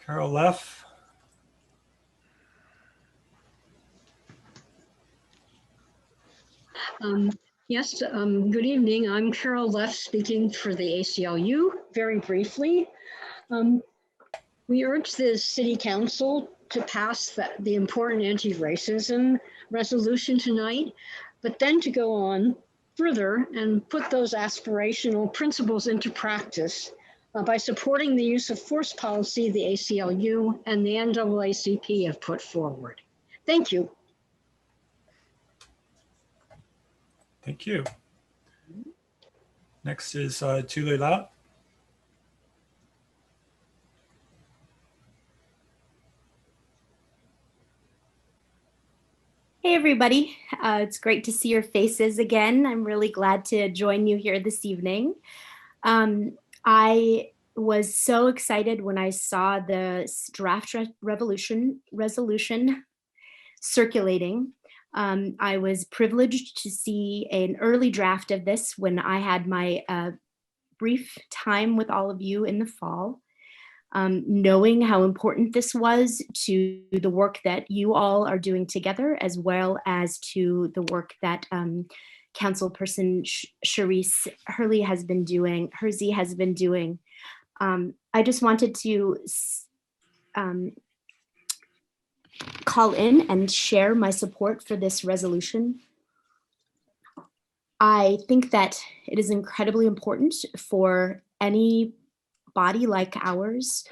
Carol Leff. Yes, good evening. I'm Carol Leff speaking for the ACLU. Very briefly, we urge the City Council to pass the important anti-racism resolution tonight, but then to go on further and put those aspirational principles into practice by supporting the use of force policy the ACLU and the NAACP have put forward. Thank you. Thank you. Next is Tule Lau. Hey everybody, it's great to see your faces again. I'm really glad to join you here this evening. I was so excited when I saw the draft resolution circulating. I was privileged to see an early draft of this when I had my brief time with all of you in the fall. Knowing how important this was to the work that you all are doing together, as well as to the work that Councilperson Sharice Hurley has been doing, I just wanted to call in and share my support for this resolution. I think that it is incredibly important for any body like ours,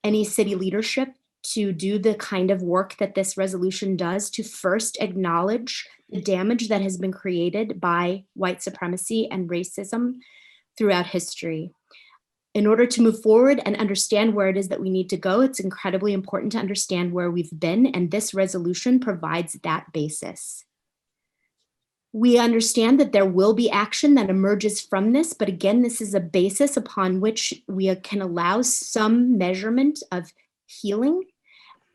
any city leadership, to do the kind of work that this resolution does, to first acknowledge the damage that has been created by white supremacy and racism throughout history. In order to move forward and understand where it is that we need to go, it's incredibly important to understand where we've been, and this resolution provides that basis. We understand that there will be action that emerges from this, but again, this is a basis upon which we can allow some measurement of healing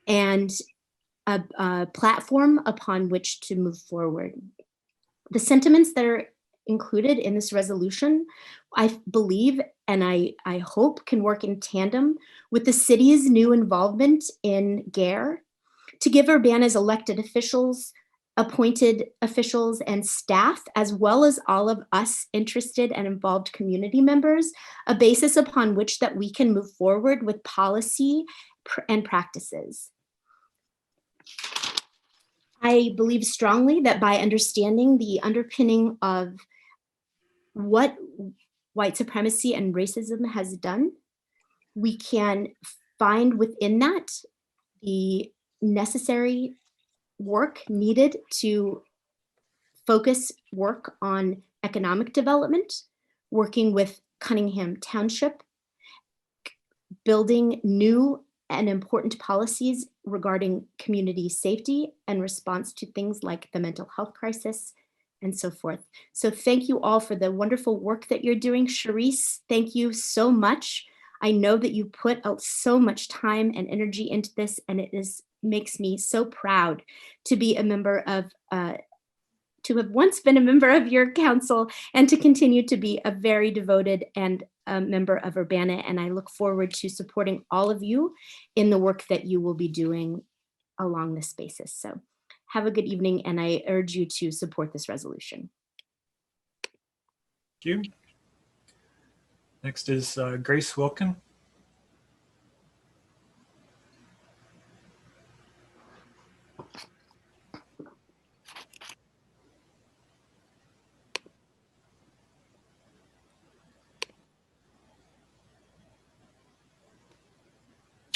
and a platform upon which to move forward. The sentiments that are included in this resolution, I believe and I hope can work in tandem with the city's new involvement in GARE to give Urbana's elected officials, appointed officials and staff, as well as all of us interested and involved community members, a basis upon which that we can move forward with policy and practices. I believe strongly that by understanding the underpinning of what white supremacy and racism has done, we can find within that the necessary work needed to focus work on economic development, working with Cunningham Township, building new and important policies regarding community safety and response to things like the mental health crisis and so forth. So thank you all for the wonderful work that you're doing. Sharice, thank you so much. I know that you put out so much time and energy into this, and it makes me so proud to be a member of, to have once been a member of your council and to continue to be a very devoted and a member of Urbana. And I look forward to supporting all of you in the work that you will be doing along this basis. So have a good evening, and I urge you to support this resolution. Thank you. Next is Grace Wilkin.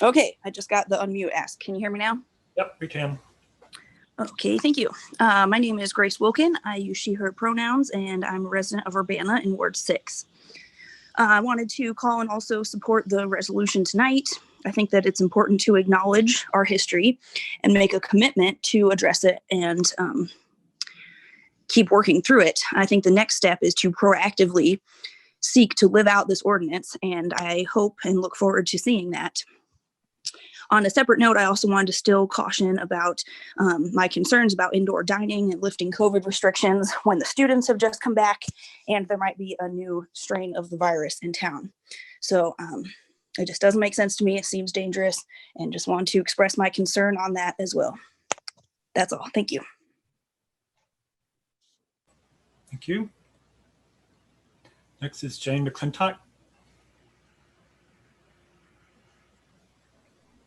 Okay, I just got the unmute asked. Can you hear me now? Yep, we can. Okay, thank you. My name is Grace Wilkin. I use she, her pronouns, and I'm a resident of Urbana in Ward 6. I wanted to call and also support the resolution tonight. I think that it's important to acknowledge our history and make a commitment to address it and keep working through it. I think the next step is to proactively seek to live out this ordinance, and I hope and look forward to seeing that. On a separate note, I also wanted to still caution about my concerns about indoor dining and lifting COVID restrictions when the students have just come back and there might be a new strain of the virus in town. So It just doesn't make sense to me. It seems dangerous, and just want to express my concern on that as well. That's all. Thank you. Thank you. Next is Jane McClintock.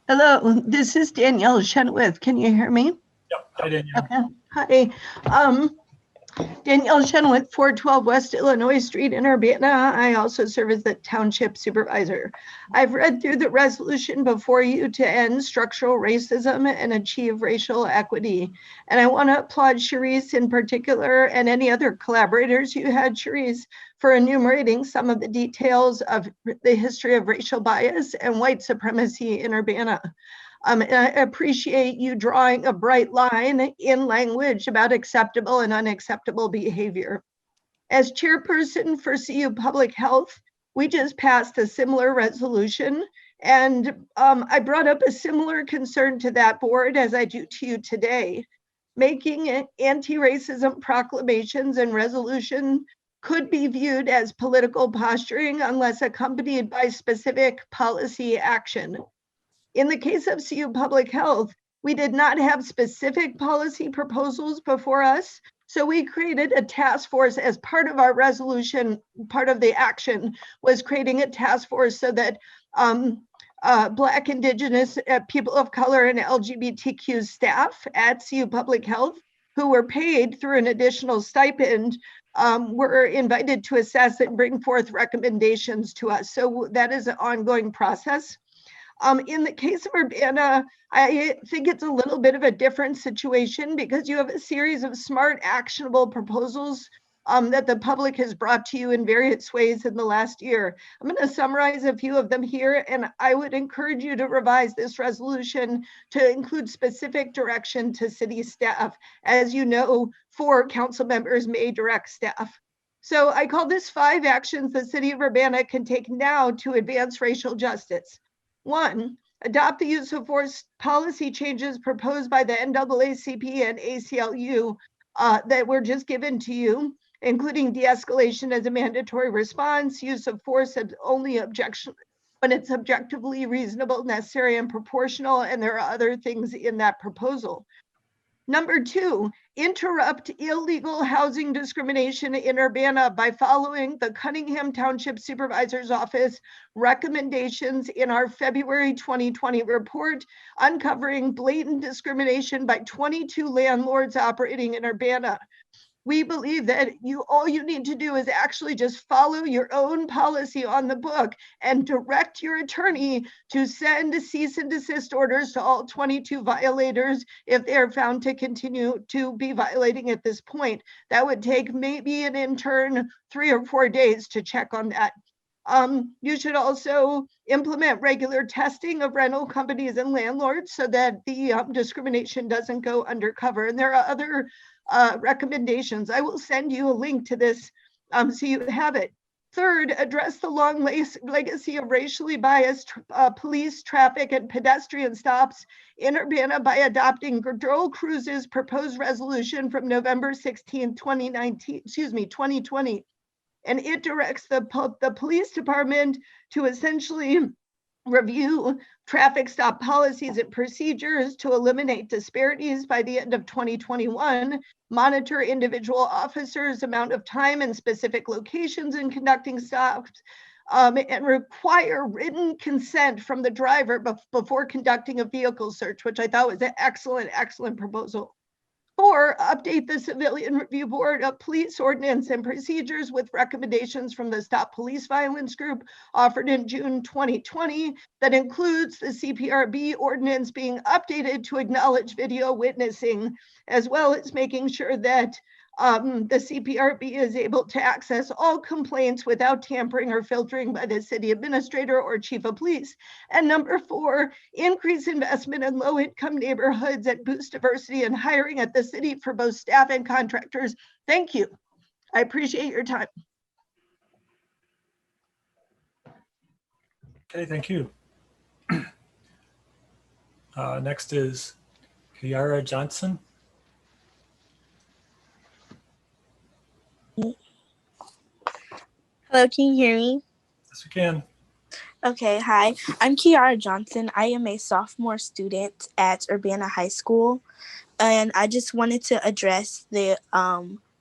Hello, this is Danielle Chenoweth. Can you hear me? Yep. Hi, Danielle. Okay. Hi. Danielle Chenoweth, 412 West Illinois Street in Urbana. I also serve as the township supervisor. I've read through the resolution before you to end structural racism and achieve racial equity. And I want to applaud Cherise in particular and any other collaborators you had, Cherise, for enumerating some of the details of the history of racial bias and white supremacy in Urbana. And I appreciate you drawing a bright line in language about acceptable and unacceptable behavior. As chairperson for CU Public Health, we just passed a similar resolution, and I brought up a similar concern to that board as I do to you today. Making anti-racism proclamations and resolution could be viewed as political posturing unless accompanied by specific policy action. In the case of CU Public Health, we did not have specific policy proposals before us, so we created a task force as part of our resolution. Part of the action was creating a task force so that Black, Indigenous, people of color, and LGBTQ staff at CU Public Health, who were paid through an additional stipend, were invited to assess and bring forth recommendations to us. So that is an ongoing process. In the case of Urbana, I think it's a little bit of a different situation because you have a series of smart, actionable proposals that the public has brought to you in various ways in the last year. I'm going to summarize a few of them here, and I would encourage you to revise this resolution to include specific direction to city staff. As you know, 4 council members may direct staff. So I call this 5 actions the city of Urbana can take now to advance racial justice. 1, adopt the use of force policy changes proposed by the NAACP and ACLU that were just given to you, including de-escalation as a mandatory response, use of force as only objection when it's objectively reasonable, necessary, and proportional, and there are other things in that proposal. Number 2, interrupt illegal housing discrimination in Urbana by following the Cunningham Township Supervisor's Office recommendations in our February 2020 report uncovering blatant discrimination by 22 landlords operating in Urbana. We believe that all you need to do is actually just follow your own policy on the book and direct your attorney to send cease and desist orders to all 22 violators if they're found to continue to be violating at this point. That would take maybe an intern 3 or 4 days to check on that. You should also implement regular testing of rental companies and landlords so that the discrimination doesn't go undercover. And there are other recommendations. I will send you a link to this so you have it. 3rd, address the long legacy of racially biased police, traffic, and pedestrian stops in Urbana by adopting Gertrude Cruz's proposed resolution from November 16, 2020. And it directs the police department to essentially review traffic stop policies and procedures to eliminate disparities by the end of 2021, monitor individual officers' amount of time in specific locations in conducting stops, and require written consent from the driver before conducting a vehicle search, which I thought was an excellent proposal. 4, update the Civilian Review Board of Police Ordinance and Procedures with recommendations from the Stop Police Violence Group offered in June 2020 that includes the CPRB ordinance being updated to acknowledge video witnessing, as well as making sure that the CPRB is able to access all complaints without tampering or filtering by the city administrator or chief of police. And number 4, increase investment in low-income neighborhoods and boost diversity and hiring at the city for both staff and contractors. Thank you. I appreciate your time. Okay, thank you. Next is Kiara Johnson. Hello, can you hear me? Yes, we can. Okay, hi. I'm Kiara Johnson. I am a sophomore student at Urbana High School, and I just wanted to address the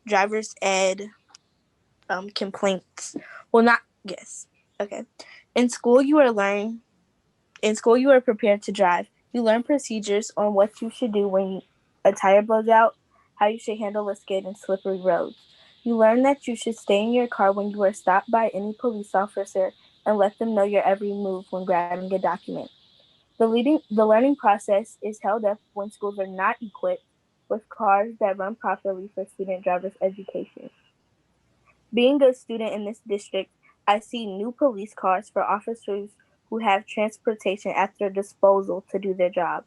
driver's ed complaints. Well, not yes. Okay. In school, you are learn. In school, you are prepared to drive. You learn procedures on what you should do when a tire blows out, how you should handle a skid in slippery roads. You learn that you should stay in your car when you are stopped by any police officer and let them know your every move when grabbing a document. The learning process is held up when schools are not equipped with cars that run properly for student driver's education. Being a student in this district, I see new police cars for officers who have transportation at their disposal to do their job.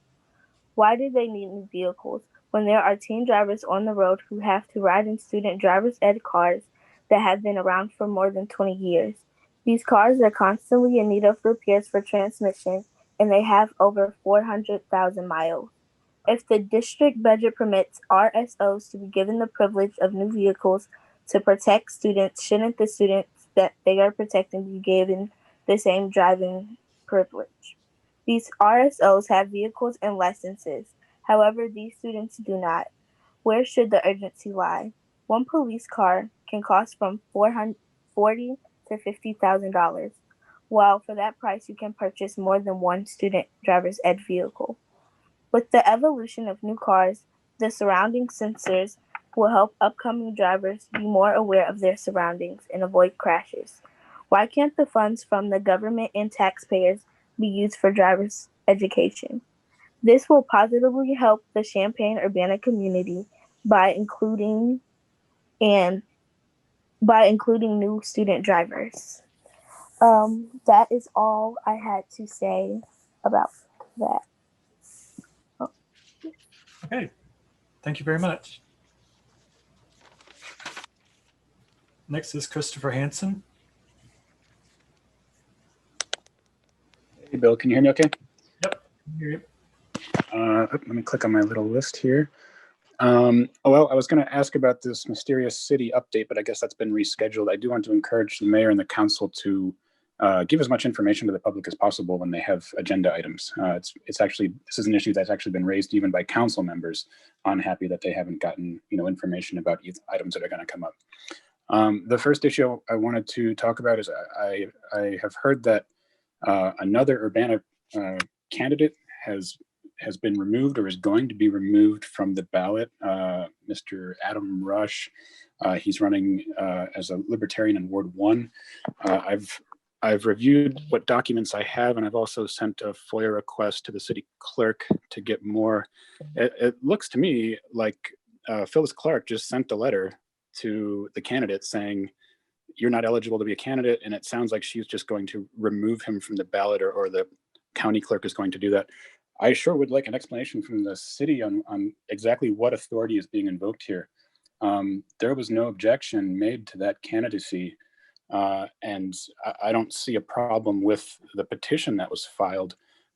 Why do they need new vehicles when there are teen drivers on the road who have to ride in student driver's ed cars that have been around for more than 20 years? These cars are constantly in need of repairs for transmission, and they have over 400,000 miles. If the district budget permits RSOs to be given the privilege of new vehicles to protect students, shouldn't the students that they are protecting be given the same driving privilege? These RSOs have vehicles and licenses. However, these students do not. Where should the urgency lie? One police car can cost from $40,000 to $50,000, while for that price you can purchase more than one student driver's ed vehicle. With the evolution of new cars, the surrounding sensors will help upcoming drivers be more aware of their surroundings and avoid crashes. Why can't the funds from the government and taxpayers be used for drivers' education? This will positively help the Champaign-Urbana community by and including new student drivers. That is all I had to say about that. Okay, thank you very much. Next is Christopher Hansen. Hey, Bill, can you hear me okay? Yep, hear you. Let me click on my little list here. Well, I was going to ask about this mysterious city update, but I guess that's been rescheduled. I do want to encourage the mayor and the council to give as much information to the public as possible when they have agenda items. It's actually, this is an issue that's actually been raised even by council members, unhappy that they haven't gotten information about items that are going to come up. The first issue I wanted to talk about is I have heard that another Urbana candidate has been removed or is going to be removed from the ballot. Mr. Adam Rush, he's running as a Libertarian in Ward 1. I've reviewed what documents I have, and I've also sent a FOIA request to the city clerk to get more. It looks to me like Phyllis Clark just sent a letter to the candidate saying, you're not eligible to be a candidate, and it sounds like she's just going to remove him from the ballot, or the county clerk is going to do that. I sure would like an explanation from the city on exactly what authority is being invoked here. There was no objection made to that candidacy, and I don't see a problem with the petition that was filed.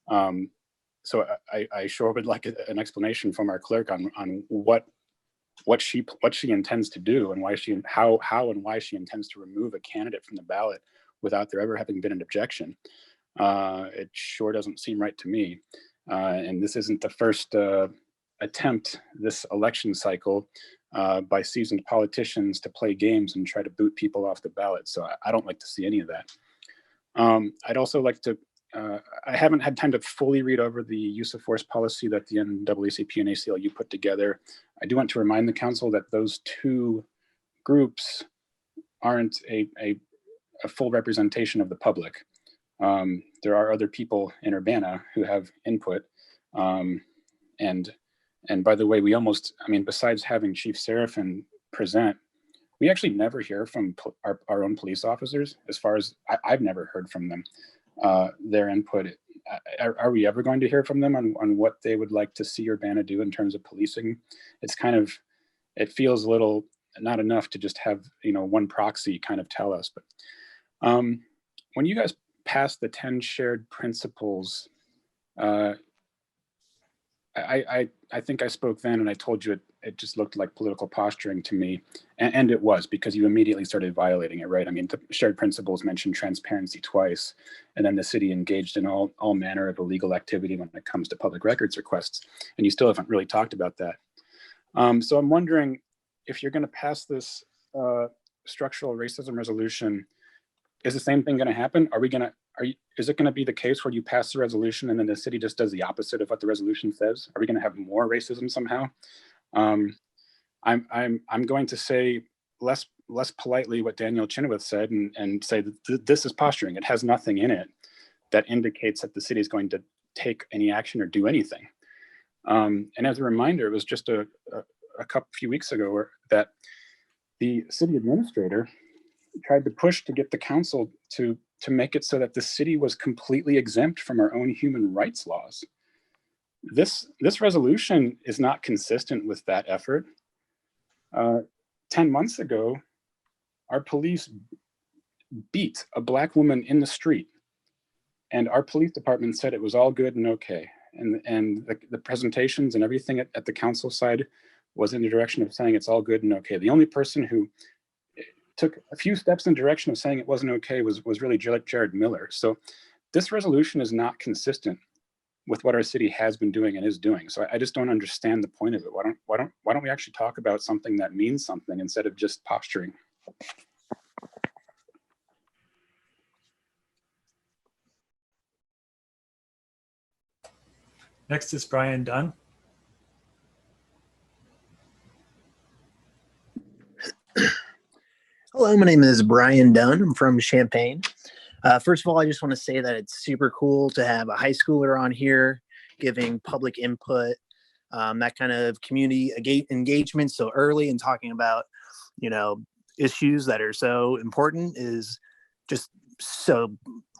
So I sure would like an explanation from our clerk on what she intends to do, and how and why she intends to remove a candidate from the ballot without there ever having been an objection. It sure doesn't seem right to me. And this isn't the first attempt this election cycle by seasoned politicians to play games and try to boot people off the ballot. So I don't like to see any of that. I'd also like to, I haven't had time to fully read over the use of force policy that the NAACP and ACLU put together. I do want to remind the council that those two groups aren't a full representation of the public. There are other people in Urbana who have input. And by the way, we almost, besides having Chief Seraphin present, we actually never hear from our own police officers. As far as I've never heard from them, their input. Are we ever going to hear from them on what they would like to see Urbana do in terms of policing? It's kind of, it feels a little not enough to just have, one proxy kind of tell us. But when you guys passed the 10 shared principles, I think I spoke then and I told you it just looked like political posturing to me. And it was, because you immediately started violating it, right? I mean, the shared principles mentioned transparency twice, and then the city engaged in all manner of illegal activity when it comes to public records requests. And you still haven't really talked about that. So I'm wondering if you're going to pass this structural racism resolution, is the same thing going to happen? Is it going to be the case where you pass the resolution and then the city just does the opposite of what the resolution says? Are we going to have more racism somehow? I'm going to say less politely what Daniel Chenoweth said and say that this is posturing. It has nothing in it that indicates that the city is going to take any action or do anything. And as a reminder, it was just a few weeks ago that the city administrator tried to push to get the council to make it so that the city was completely exempt from our own human rights laws. This resolution is not consistent with that effort. 10 months ago, our police beat a Black woman in the street, and our police department said it was all good and okay. And the presentations and everything at the council side was in the direction of saying it's all good and okay. The only person who took a few steps in the direction of saying it wasn't okay was really Jared Miller. So this resolution is not consistent with what our city has been doing and is doing. So I just don't understand the point of it. Why don't we actually talk about something that means something instead of just posturing? Next is Brian Dunn. Hello, my name is Brian Dunn. I'm from Champaign. First of all, I just want to say that it's super cool to have a high schooler on here giving public input, that kind of community engagement so early and talking about, issues that are so important is just so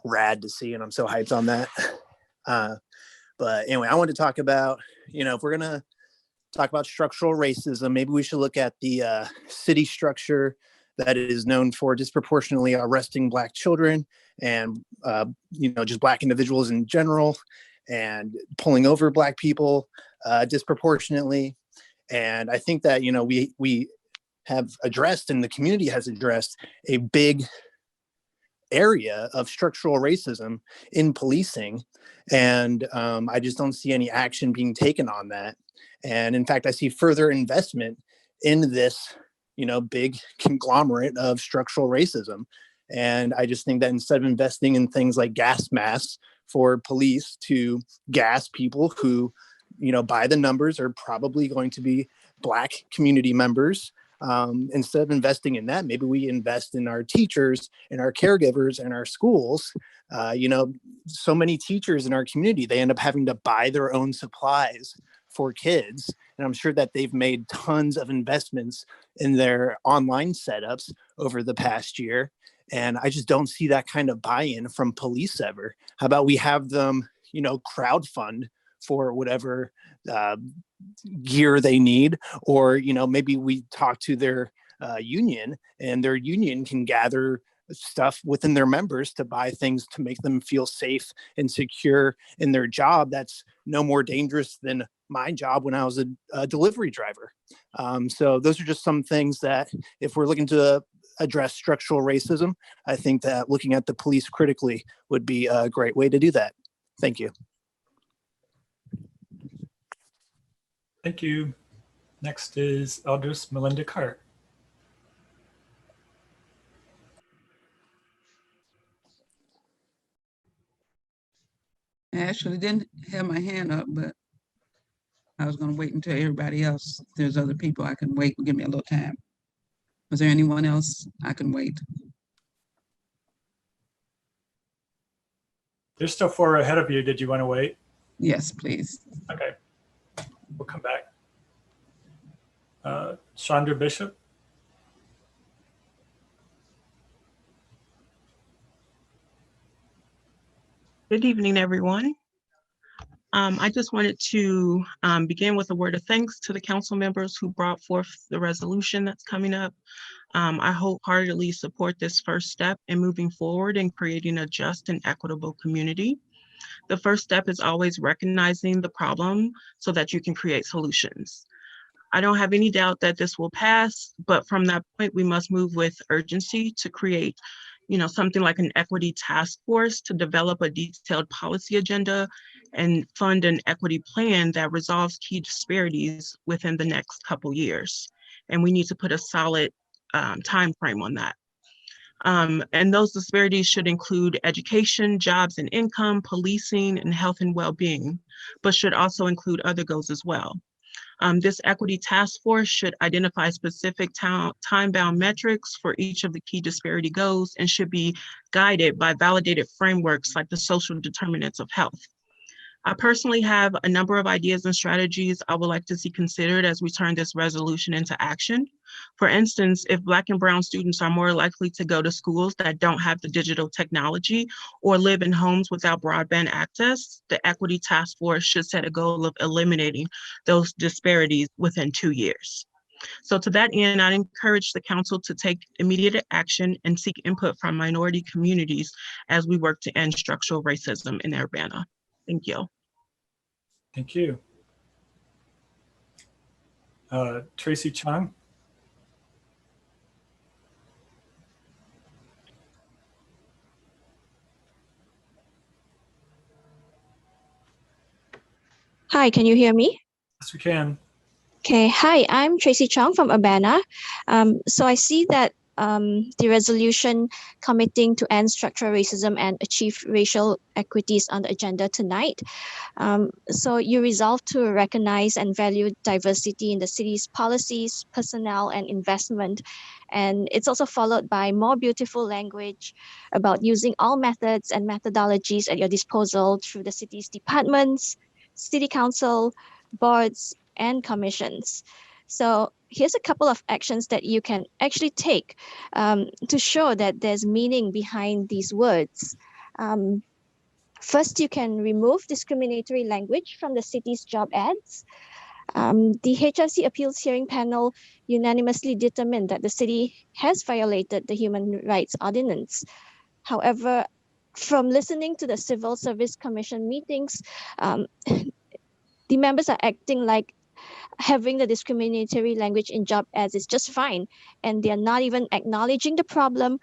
rad to see. And I'm so hyped on that. But anyway, I want to talk about, if we're going to talk about structural racism, maybe we should look at the city structure that is known for disproportionately arresting Black children and, just Black individuals in general, and pulling over Black people disproportionately. And I think that, we have addressed, and the community has addressed, a big area of structural racism in policing. And I just don't see any action being taken on that. And in fact, I see further investment in this big conglomerate of structural racism. And I just think that instead of investing in things like gas masks for police to gas people who, by the numbers are probably going to be Black community members, instead of investing in that, maybe we invest in our teachers and our caregivers and our schools. So many teachers in our community, they end up having to buy their own supplies for kids. And I'm sure that they've made tons of investments in their online setups over the past year. And I just don't see that kind of buy-in from police ever. How about we have them, crowdfund for whatever gear they need, or, maybe we talk to their union, and their union can gather stuff within their members to buy things to make them feel safe and secure in their job. That's no more dangerous than my job when I was a delivery driver. So those are just some things that, if we're looking to address structural racism, I think that looking at the police critically would be a great way to do that. Thank you. Thank you. Next is Eldris Melinda Cart. I actually didn't have my hand up, but I was going to wait until everybody else. If there's other people, I can wait and give me a little time. Was there anyone else? I can wait. There's still 4 ahead of you. Did you want to wait? Yes, please. Okay, we'll come back. Chandra Bishop. Good evening, everyone. I just wanted to begin with a word of thanks to the council members who brought forth the resolution that's coming up. I wholeheartedly support this first step in moving forward and creating a just and equitable community. The first step is always recognizing the problem so that you can create solutions. I don't have any doubt that this will pass, but from that point, we must move with urgency to create, something like an equity task force to develop a detailed policy agenda and fund an equity plan that resolves key disparities within the next couple years. And we need to put a solid time frame on that. And those disparities should include education, jobs and income, policing, and health and well-being, but should also include other goals as well. This equity task force should identify specific time-bound metrics for each of the key disparity goals and should be guided by validated frameworks like the social determinants of health. I personally have a number of ideas and strategies I would like to see considered as we turn this resolution into action. For instance, if Black and Brown students are more likely to go to schools that don't have the digital technology or live in homes without broadband access, the Equity Task Force should set a goal of eliminating those disparities within 2 years. So to that end, I'd encourage the council to take immediate action and seek input from minority communities as we work to end structural racism in Urbana. Thank you. Thank you. Tracy Chung. Hi, can you hear me? Yes, we can. Okay, hi, I'm Tracy Chong from Urbana. So I see that the resolution committing to end structural racism and achieve racial equities on the agenda tonight. So you resolve to recognize and value diversity in the city's policies, personnel, and investment. And it's also followed by more beautiful language about using all methods and methodologies at your disposal through the city's departments, city council, boards, and commissions. So here's a couple of actions that you can actually take to show that there's meaning behind these words. First, you can remove discriminatory language from the city's job ads. The HRC Appeals Hearing Panel unanimously determined that the city has violated the Human Rights Ordinance. However, from listening to the Civil Service Commission meetings, the members are acting like having the discriminatory language in job ads is just fine, and they are not even acknowledging the problem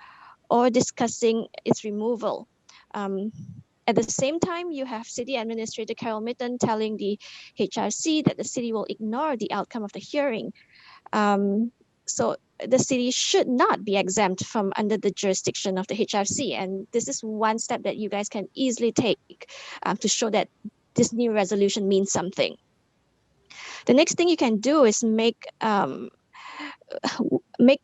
or discussing its removal. At the same time, you have City Administrator Carol Mitten telling the HRC that the city will ignore the outcome of the hearing. So the city should not be exempt from under the jurisdiction of the HRC. And this is one step that you guys can easily take to show that this new resolution means something. The next thing you can do is make the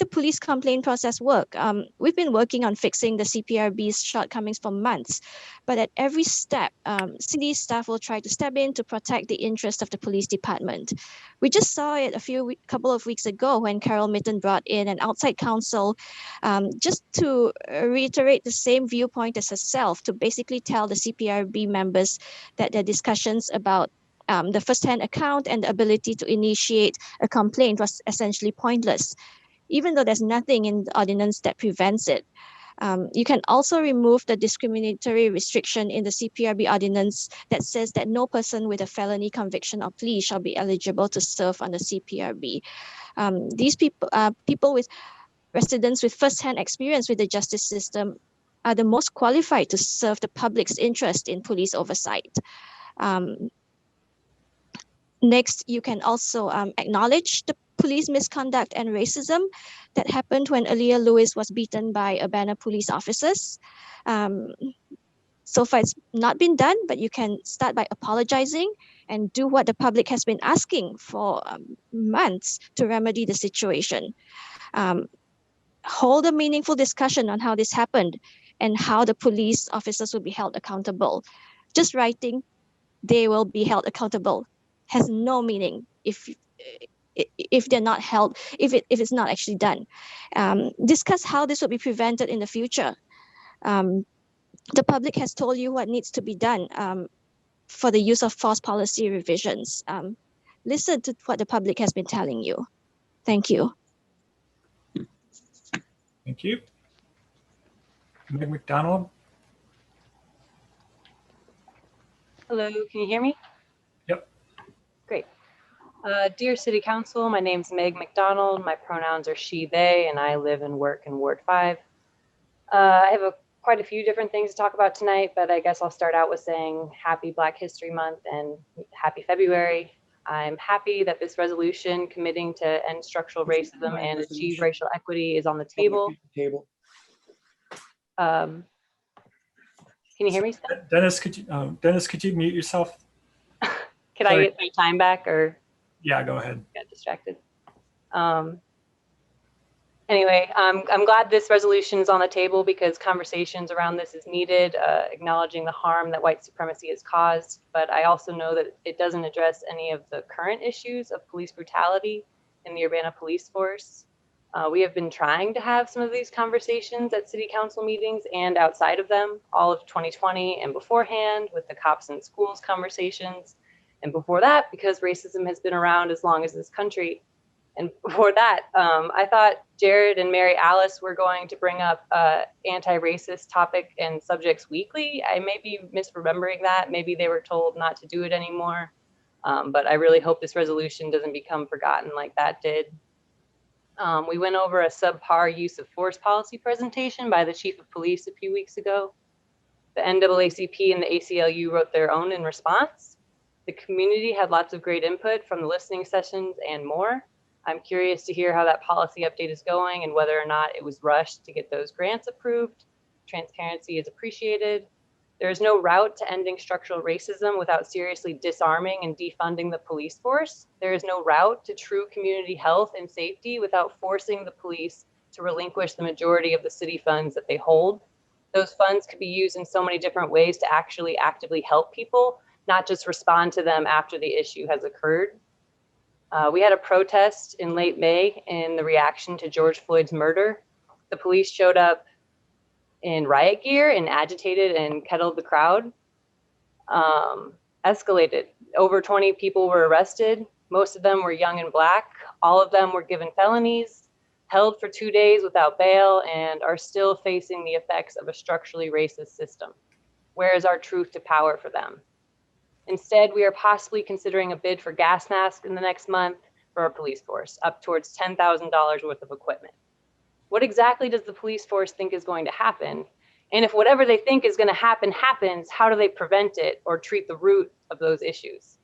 police complaint process work. We've been working on fixing the CPRB's shortcomings for months, but at every step, city staff will try to step in to protect the interest of the police department. We just saw it couple of weeks ago when Carol Mitten brought in an outside counsel just to reiterate the same viewpoint as herself, to basically tell the CPRB members that their discussions about the first-hand account and the ability to initiate a complaint was essentially pointless, even though there's nothing in the ordinance that prevents it. You can also remove the discriminatory restriction in the CPRB ordinance that says that no person with a felony conviction or plea shall be eligible to serve on the CPRB. These people with residents with first-hand experience with the justice system are the most qualified to serve the public's interest in police oversight. Next, you can also acknowledge the police misconduct and racism that happened when Aaliyah Lewis was beaten by Urbana police officers. So far, it's not been done, but you can start by apologizing and do what the public has been asking for months to remedy the situation. Hold a meaningful discussion on how this happened and how the police officers will be held accountable. Just writing, they will be held accountable, has no meaning if they're not held, if it's not actually done. Discuss how this will be prevented in the future. The public has told you what needs to be done for the use of force policy revisions. Listen to what the public has been telling you. Thank you. Thank you. Meg McDonald. Hello, can you hear me? Yep. Great. Dear City Council, my name's Meg McDonald. My pronouns are she, they, and I live and work in Ward 5. I have quite a few different things to talk about tonight, but I guess I'll start out with saying happy Black History Month and happy February. I'm happy that this resolution committing to end structural racism and achieve racial equity is on the table. Can you hear me still? Dennis, could you mute yourself? Can I get my time back or? Yeah, go ahead. Got distracted. Anyway, I'm glad this resolution is on the table because conversations around this is needed, acknowledging the harm that white supremacy has caused. But I also know that it doesn't address any of the current issues of police brutality in the Urbana police force. We have been trying to have some of these conversations at city council meetings and outside of them, all of 2020 and beforehand with the cops in schools conversations. And before that, because racism has been around as long as this country. And before that, I thought Jared and Mary Alice were going to bring up anti-racist topic and subjects weekly. I may be misremembering that. Maybe they were told not to do it anymore. But I really hope this resolution doesn't become forgotten like that did. We went over a subpar use of force policy presentation by the chief of police a few weeks ago. The NAACP and the ACLU wrote their own in response. The community had lots of great input from the listening sessions and more. I'm curious to hear how that policy update is going and whether or not it was rushed to get those grants approved. Transparency is appreciated. There is no route to ending structural racism without seriously disarming and defunding the police force. There is no route to true community health and safety without forcing the police to relinquish the majority of the city funds that they hold. Those funds could be used in so many different ways to actually actively help people, not just respond to them after the issue has occurred. We had a protest in late May in the reaction to George Floyd's murder. The police showed up in riot gear and agitated and kettled the crowd. Escalated. Over 20 people were arrested. Most of them were young and Black. All of them were given felonies, held for 2 days without bail, and are still facing the effects of a structurally racist system. Where is our truth to power for them? Instead, we are possibly considering a bid for gas masks in the next month for our police force, up towards $10,000 worth of equipment. What exactly does the police force think is going to happen? And if whatever they think is going to happen happens, how do they prevent it or treat the root of those issues?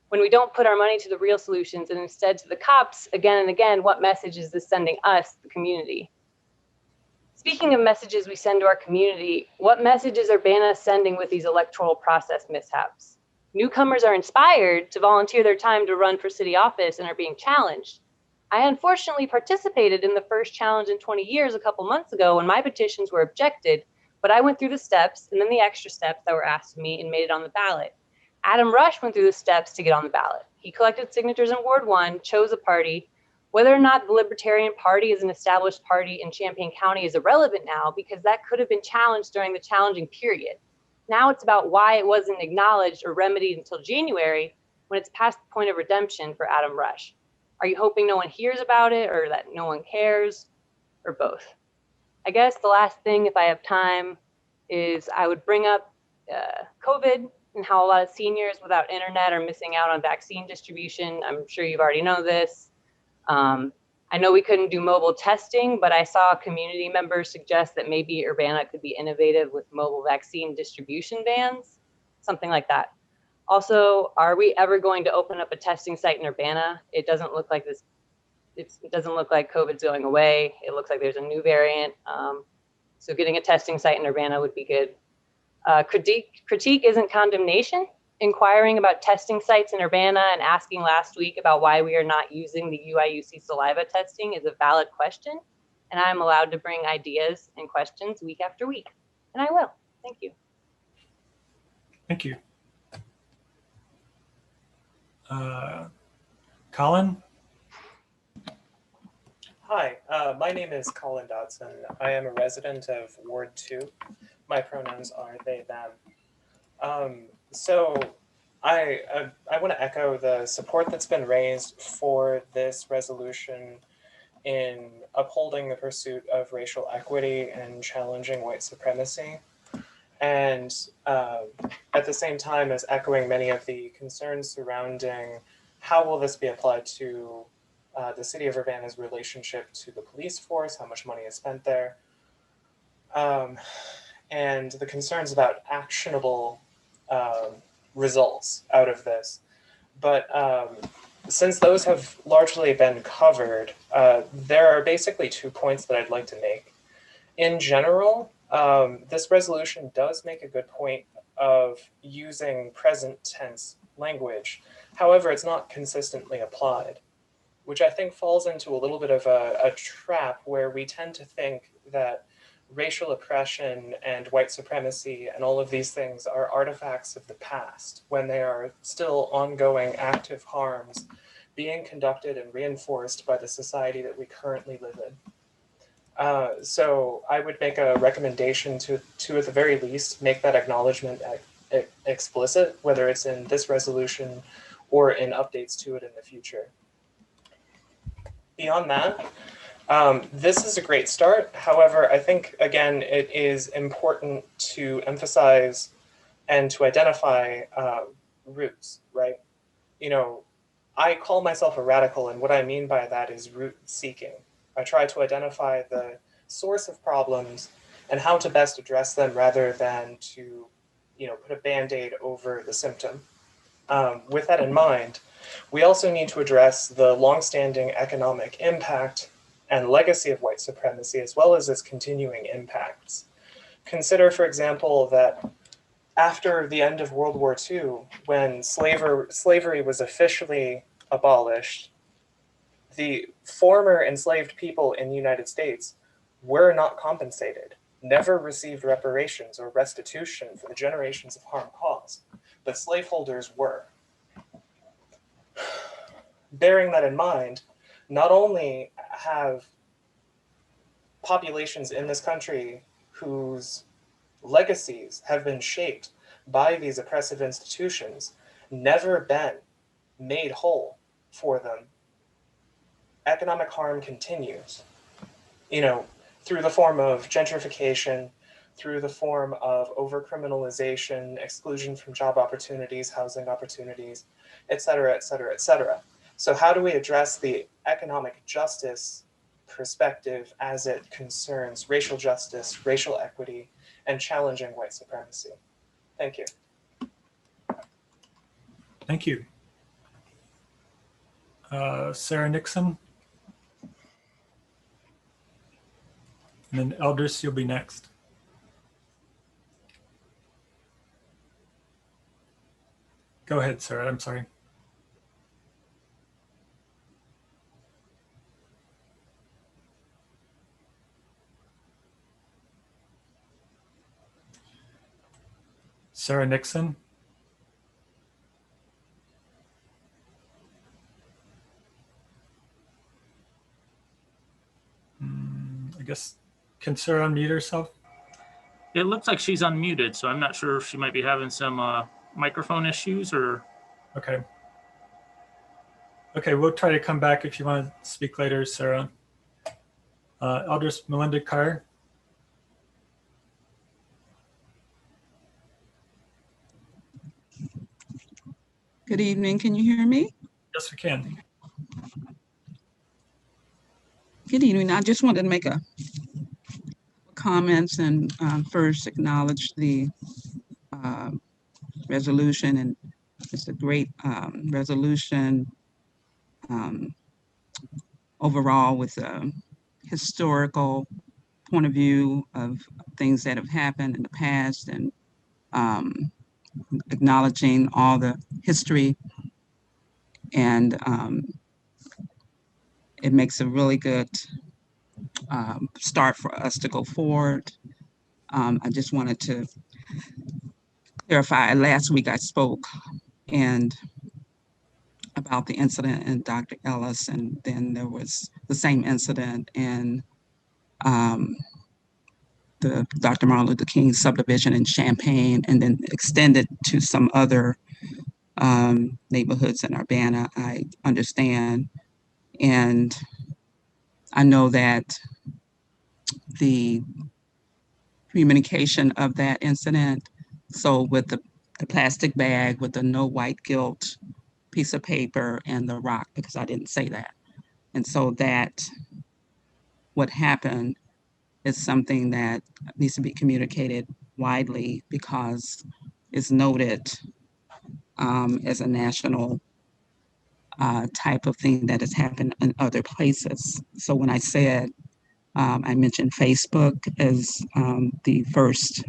When we don't put our money to the real solutions and instead to the cops again and again, what message is this sending us, the community? Speaking of messages we send to our community, what message is Urbana sending with these electoral process mishaps? Newcomers are inspired to volunteer their time to run for city office and are being challenged. I unfortunately participated in the first challenge in 20 years a couple months ago when my petitions were objected, but I went through the steps and then the extra steps that were asked of me and made it on the ballot. Adam Rush went through the steps to get on the ballot. He collected signatures in Ward 1, chose a party. Whether or not the Libertarian Party is an established party in Champaign County is irrelevant now because that could have been challenged during the challenging period. Now it's about why it wasn't acknowledged or remedied until January when it's past the point of redemption for Adam Rush. Are you hoping no one hears about it or that no one cares or both? I guess the last thing, if I have time, is I would bring up COVID and how a lot of seniors without internet are missing out on vaccine distribution. I'm sure you've already know this. I know we couldn't do mobile testing, but I saw community members suggest that maybe Urbana could be innovative with mobile vaccine distribution vans, something like that. Also, are we ever going to open up a testing site in Urbana? It doesn't look like this. It doesn't look like COVID's going away. It looks like there's a new variant. So getting a testing site in Urbana would be good. Critique isn't condemnation. Inquiring about testing sites in Urbana and asking last week about why we are not using the UIUC saliva testing is a valid question. And I'm allowed to bring ideas and questions week after week. And I will. Thank you. Thank you. Colin? Hi, my name is Colin Dodson. I am a resident of Ward 2. My pronouns are they, them. So I want to echo the support that's been raised for this resolution in upholding the pursuit of racial equity and challenging white supremacy. And at the same time as echoing many of the concerns surrounding how will this be applied to the city of Urbana's relationship to the police force, how much money is spent there, and the concerns about actionable results out of this. But since those have largely been covered, there are basically 2 points that I'd like to make. In general, this resolution does make a good point of using present tense language. However, it's not consistently applied, which I think falls into a little bit of a trap where we tend to think that racial oppression and white supremacy and all of these things are artifacts of the past, when they are still ongoing active harms being conducted and reinforced by the society that we currently live in. So I would make a recommendation to at the very least, make that acknowledgement explicit, whether it's in this resolution or in updates to it in the future. Beyond that, this is a great start. However, I think, again, it is important to emphasize and to identify roots, right? You know, I call myself a radical, and what I mean by that is root seeking. I try to identify the source of problems and how to best address them rather than to, you know, put a Band-Aid over the symptom. With that in mind, we also need to address the longstanding economic impact and legacy of white supremacy, as well as its continuing impacts. Consider, for example, that after the end of World War II, when slavery was officially abolished, the former enslaved people in the United States were not compensated, never received reparations or restitution for the generations of harm caused, but slaveholders were. Bearing that in mind, not only have populations in this country whose legacies have been shaped by these oppressive institutions never been made whole for them, economic harm continues, you know, through the form of gentrification, through the form of over-criminalization, exclusion from job opportunities, housing opportunities, et cetera, et cetera, et cetera. So how do we address the economic justice perspective as it concerns racial justice, racial equity, and challenging white supremacy? Thank you. Thank you. Sarah Nixon. And then Elders, you'll be next. Go ahead, Sarah, I'm sorry. Sarah Nixon. I guess, can Sarah unmute herself? It looks like she's unmuted, so I'm not sure if she might be having some microphone issues or. Okay. Okay, we'll try to come back if you want to speak later, Sarah. Elders Melinda Carr. Good evening. Can you hear me? Yes, we can. Good evening. I just wanted to make a comments and first acknowledge the resolution, and it's a great resolution overall with a historical point of view of things that have happened in the past, and acknowledging all the history, and it makes a really good start for us to go forward. I just wanted to clarify, last week I spoke and about the incident in Dr. Ellis, and then there was the same incident in the Dr. Martin Luther King subdivision in Champaign, and then extended to some other neighborhoods in Urbana, I understand. And I know that the communication of that incident, so with the plastic bag with the no white guilt piece of paper and the rock, because I didn't say that. And so that what happened is something that needs to be communicated widely, because it's noted as a national type of thing that has happened in other places. So when I said, I mentioned Facebook as the first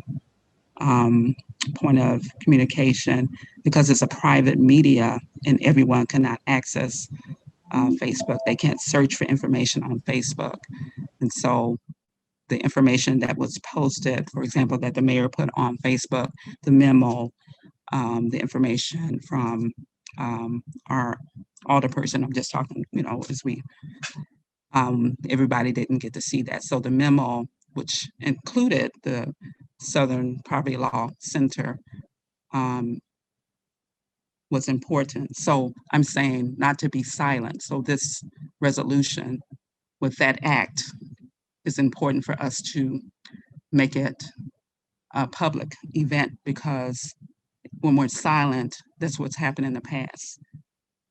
point of communication, because it's a private media and everyone cannot access Facebook. They can't search for information on Facebook. And so the information that was posted, for example, that the mayor put on Facebook, the memo, the information from our alderperson, I'm just talking, as we, everybody didn't get to see that. So the memo, which included the Southern Poverty Law Center, was important. So I'm saying not to be silent. So this resolution with that act is important for us to make it a public event, because when we're silent, that's what's happened in the past.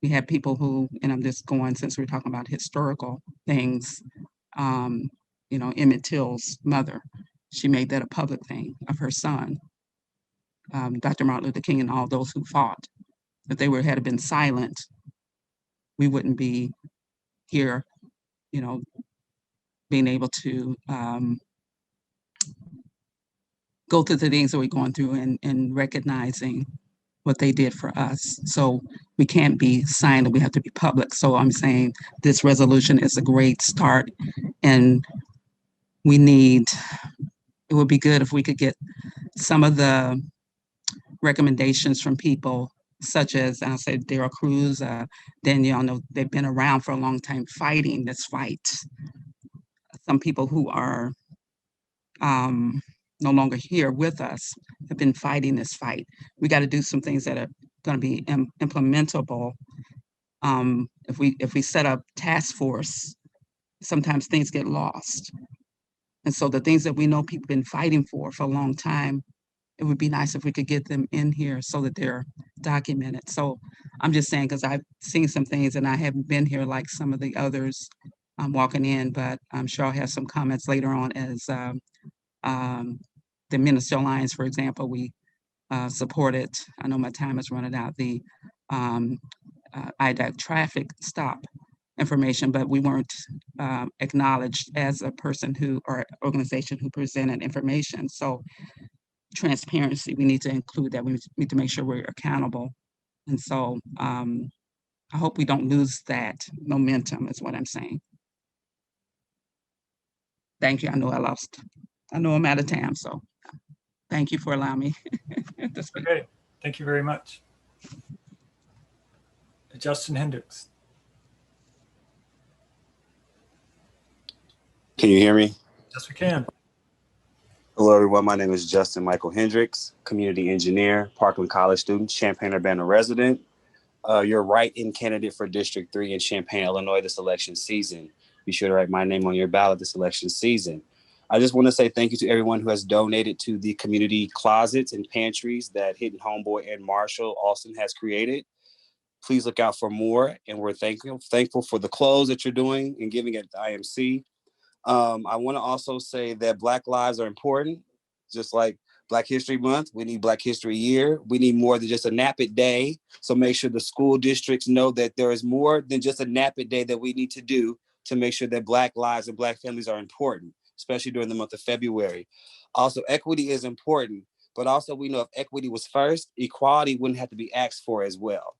We have people who, and I'm just going, since we're talking about historical things, Emmett Till's mother, she made that a public thing of her son, Dr. Martin Luther King, and all those who fought. If they had been silent, we wouldn't be here, being able to go through the things that we're going through and recognizing what they did for us. So we can't be silent, we have to be public. So I'm saying this resolution is a great start, and it would be good if we could get some of the recommendations from people such as, I'll say, Daryl Cruz, Danielle, know they've been around for a long time fighting this fight. Some people who are no longer here with us have been fighting this fight. We got to do some things that are going to be implementable. If we set up task force, sometimes things get lost. And so the things that we know people have been fighting for a long time, it would be nice if we could get them in here so that they're documented. So I'm just saying, because I've seen some things and I haven't been here like some of the others walking in, but I'm sure I'll have some comments later on as the Minister Alliance, for example, we supported, I know my time is running out, the IDAC traffic stop information, but we weren't acknowledged as a person or organization who presented information. So transparency, we need to include that. We need to make sure we're accountable. And so I hope we don't lose that momentum is what I'm saying. Thank you. I know I'm out of time, so thank you for allowing me to speak. Okay, thank you very much. Justin Hendricks. Can you hear me? Yes, we can. Hello, everyone. My name is Justin Michael Hendricks, community engineer, Parkland College student, Champaign-Urbana resident. You're write-in candidate for District 3 in Champaign, Illinois this election season. Be sure to write my name on your ballot this election season. I just want to say thank you to everyone who has donated to the community closets and pantries that Hidden Homeboy and Marshall Austin has created. Please look out for more, and we're thankful for the clothes that you're doing and giving at the IMC. I want to also say that Black lives are important, just like Black History Month. We need Black History Year. We need more than just a NAPIT Day. So make sure the school districts know that there is more than just a NAPIT Day that we need to do to make sure that Black lives and Black families are important, especially during the month of February. Also, equity is important, but also we know if equity was first, equality wouldn't have to be asked for as well.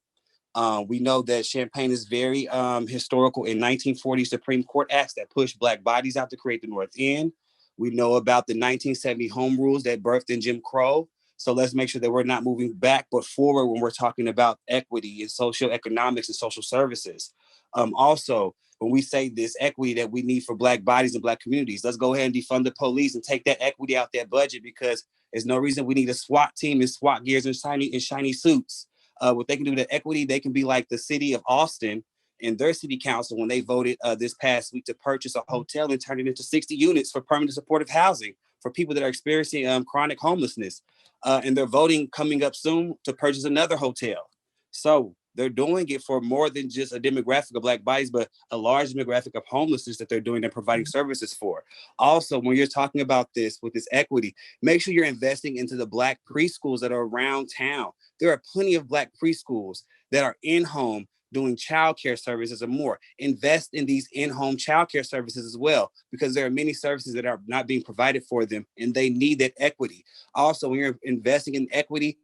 We know that Champaign is very historical. In 1940, Supreme Court acts that pushed Black bodies out to create the North End. We know about the 1970 home rules that birthed in Jim Crow. So let's make sure that we're not moving back, but forward when we're talking about equity and socioeconomics and social services. Also, when we say this equity that we need for Black bodies and Black communities, let's go ahead and defund the police and take that equity out that budget, because there's no reason we need a SWAT team in SWAT gears and shiny suits. What they can do to equity, they can be like the city of Austin and their city council when they voted this past week to purchase a hotel and turn it into 60 units for permanent supportive housing for people that are experiencing chronic homelessness. And they're voting coming up soon to purchase another hotel. So They're doing it for more than just a demographic of Black bodies, but a large demographic of homelessness that they're doing and providing services for. Also, when you're talking about this with this equity, make sure you're investing into the Black preschools that are around town. There are plenty of Black preschools that are in-home doing childcare services and more. Invest in these in-home childcare services as well, because there are many services that are not being provided for them and they need that equity. Also, when you're investing in equity,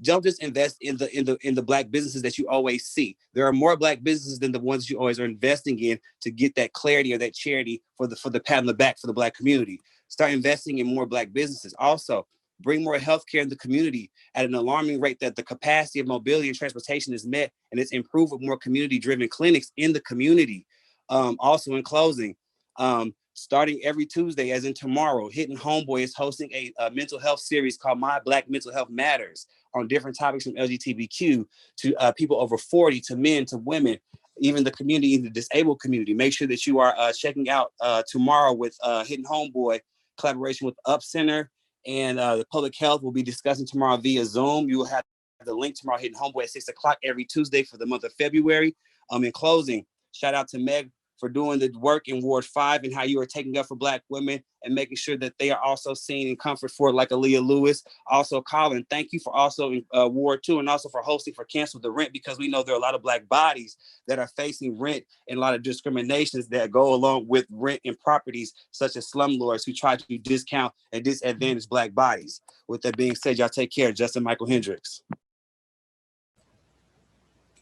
don't just invest in the Black businesses that you always see. There are more Black businesses than the ones you always are investing in to get that clarity or that charity for the pat on the back for the Black community. Start investing in more Black businesses. Also, bring more healthcare in the community at an alarming rate that the capacity of mobility and transportation is met, and it's improved with more community-driven clinics in the community. Also, in closing, starting every Tuesday, as in tomorrow, Hitting Homeboy is hosting a mental health series called My Black Mental Health Matters on different topics from LGBTQ to people over 40, to men, to women, even the community, the disabled community. Make sure that you are checking out tomorrow with Hitting Homeboy, collaboration with Up Center, and the public health will be discussing tomorrow via Zoom. You will have the link tomorrow, Hitting Homeboy at 6 o'clock every Tuesday for the month of February. In closing, shout out to Meg for doing the work in Ward 5 and how you are taking up for Black women and making sure that they are also seen in comfort for, like Aaliyah Lewis. Also, Colin, thank you for also in Ward 2 and also for hosting for Cancel the Rent, because we know there are a lot of Black bodies that are facing rent and a lot of discriminations that go along with rent and properties, such as slumlords who try to discount and disadvantage Black bodies. With that being said, y'all take care. Justin Michael Hendricks.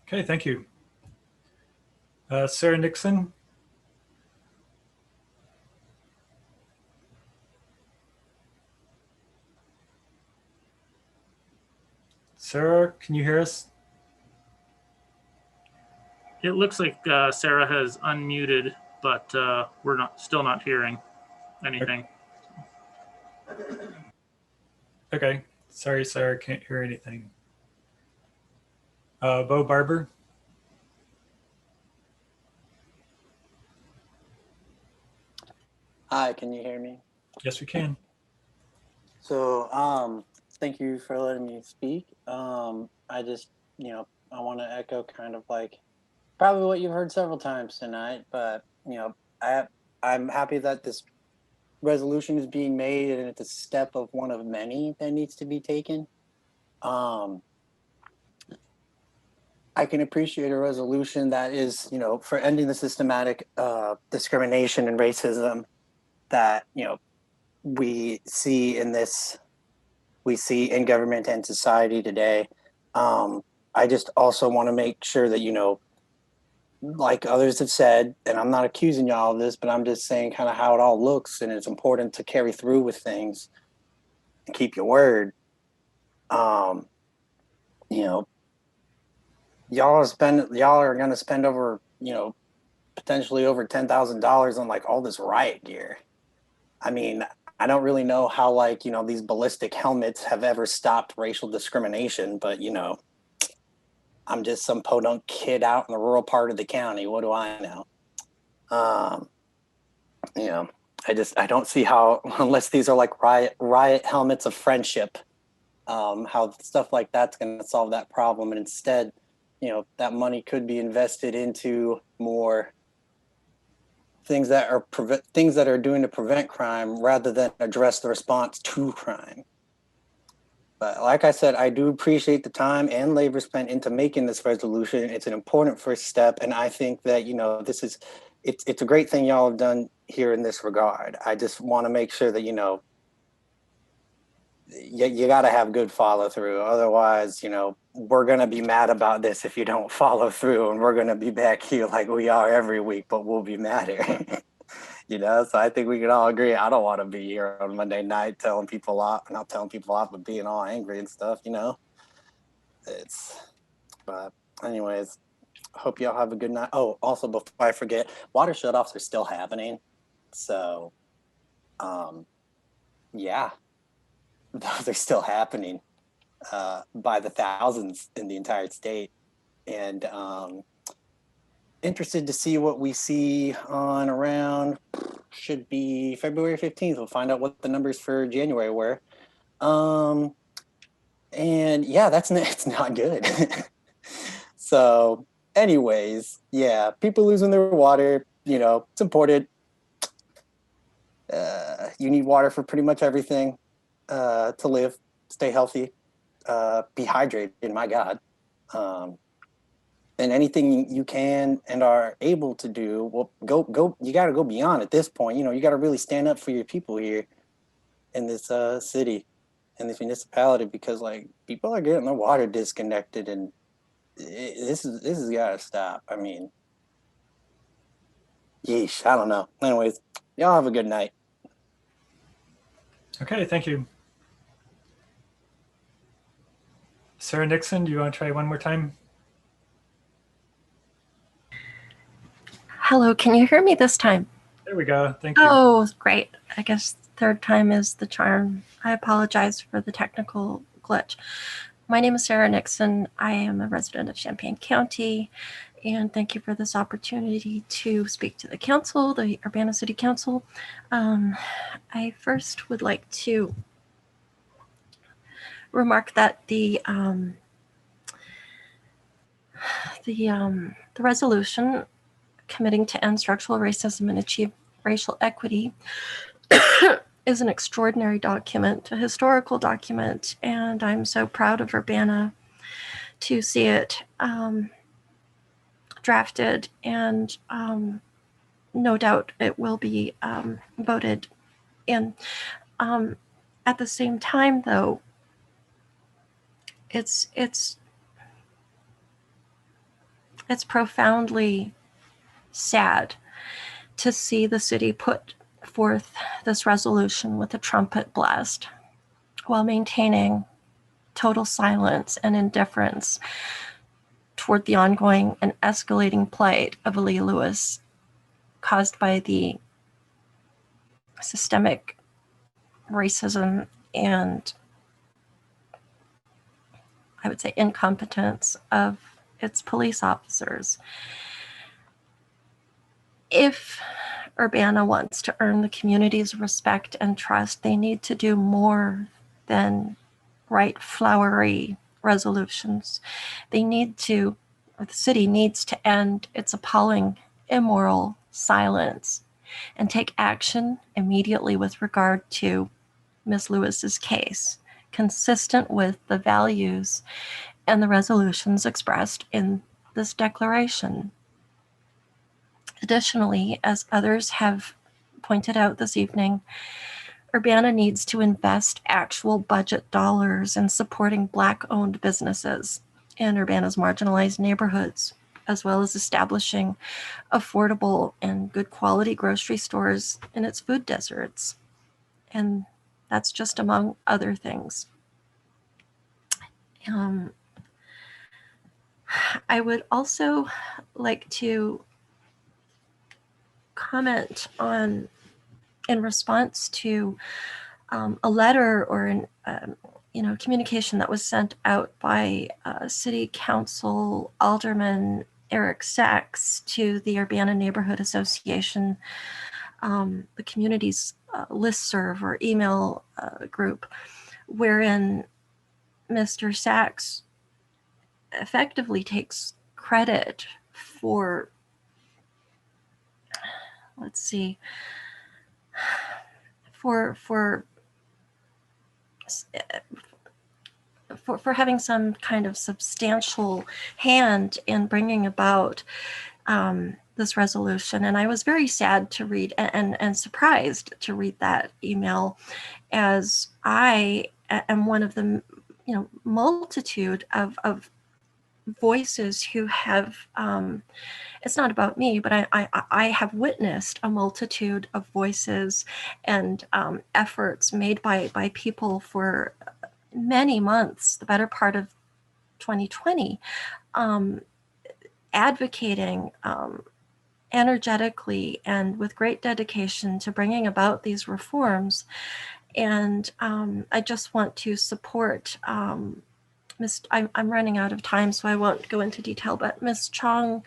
Okay, thank you. Sarah Nixon. Sarah, can you hear us? It looks like Sarah has unmuted, but we're still not hearing anything. Okay, sorry, Sarah, can't hear anything. Bo Barber. Hi, can you hear me? Yes, we can. So, thank you for letting me speak. I just, I want to echo kind of like probably what you've heard several times tonight, but, I'm happy that this resolution is being made and it's a step of one of many that needs to be taken. I can appreciate a resolution that is, for ending the systematic discrimination and racism that, we see in government and society today. I just also want to make sure that, like others have said, and I'm not accusing y'all of this, but I'm just saying kind of how it all looks, and it's important to carry through with things and keep your word. Y'all are going to spend over, potentially over $10,000 on like all this riot gear. I mean, I don't really know how these ballistic helmets have ever stopped racial discrimination, but I'm just some podunk kid out in the rural part of the county. What do I know? I don't see how, unless these are like riot helmets of friendship, how stuff like that's going to solve that problem. And instead, that money could be invested into more things that are doing to prevent crime rather than address the response to crime. But like I said, I do appreciate the time and labor spent into making this resolution. It's an important first step, and I think that it's a great thing y'all have done here in this regard. I just want to make sure that you got to have good follow through. Otherwise, we're going to be mad about this if you don't follow through, and we're going to be back here like we are every week, but we'll be madder. So I think we can all agree. I don't want to be here on Monday night telling people off, not telling people off, but being all angry and stuff, but anyways, hope y'all have a good night. Oh, also before I forget, water shutoffs are still happening. So, yeah. Those are still happening by the thousands in the entire state. And interested to see what we see on around, should be February 15th. We'll find out what the numbers for January were. And yeah, it's not good. So anyways, yeah, people losing their water, you know, it's important. You need water for pretty much everything to live, stay healthy, be hydrated, my God. And anything you can and are able to do, well, go. You got to go beyond at this point. You know, you got to really stand up for your people here in this city, in this municipality, because like people are getting their water disconnected, and this has got to stop. I mean, yeesh, I don't know. Anyways, y'all have a good night. Okay, thank you. Sarah Nixon, do you want to try one more time? Hello, can you hear me this time? There we go. Thank you. Oh, great. I guess third time is the charm. I apologize for the technical glitch. My name is Sarah Nixon. I am a resident of Champaign County, and thank you for this opportunity to speak to the council, the Urbana City Council. I first would like to remark that the resolution committing to end structural racism and achieve racial equity is an extraordinary document, a historical document, and I'm so proud of Urbana to see it drafted, and no doubt it will be voted in. At the same time, though, it's profoundly sad to see the city put forth this resolution with a trumpet blast while maintaining total silence and indifference toward the ongoing and escalating plight of Aaliyah Lewis caused by the systemic racism and, I would say, incompetence of its police officers. If Urbana wants to earn the community's respect and trust, they need to do more than write flowery resolutions. They need to, or the city needs to end its appalling, immoral silence and take action immediately with regard to Ms. Lewis's case, consistent with the values and the resolutions expressed in this declaration. Additionally, as others have pointed out this evening, Urbana needs to invest actual budget dollars in supporting Black-owned businesses in Urbana's marginalized neighborhoods, as well as establishing affordable and good quality grocery stores in its food deserts. And that's just among other things. I would also like to comment on, in response to a letter or an communication that was sent out by City Council Alderman Eric Sachs to the Urbana Neighborhood Association, the community's listserv or email group, wherein Mr. Sachs effectively takes credit for, let's see, for having some kind of substantial hand in bringing about this resolution. And I was very sad to read and surprised to read that email, as I am one of the multitude of voices who have, it's not about me, but I have witnessed a multitude of voices and efforts made by people for many months, the better part of 2020, advocating energetically and with great dedication to bringing about these reforms. And I just want to support I'm running out of time, so I won't go into detail, but Ms. Chong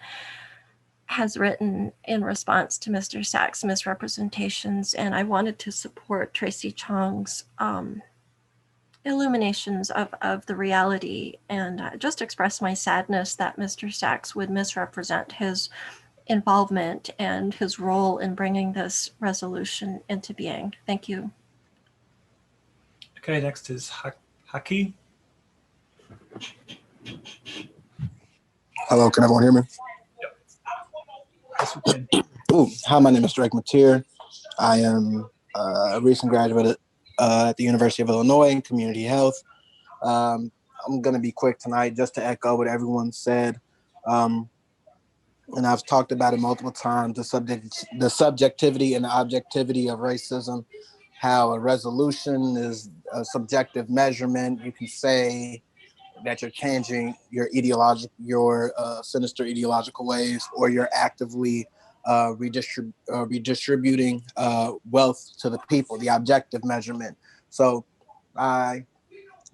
has written in response to Mr. Sachs' misrepresentations, and I wanted to support Tracy Chong's illuminations of the reality, and just express my sadness that Mr. Sachs would misrepresent his involvement and his role in bringing this resolution into being. Thank you. Okay, next is Haki. Hello, can everyone hear me? Yes, we can. Ooh, hi, my name is Drake Mateer. I am a recent graduate at the University of Illinois in community health. I'm going to be quick tonight just to echo what everyone said. And I've talked about it multiple times, the subjectivity and the objectivity of racism, how a resolution is a subjective measurement. You can say that you're changing your sinister ideological ways, or you're actively redistributing wealth to the people, the objective measurement. So I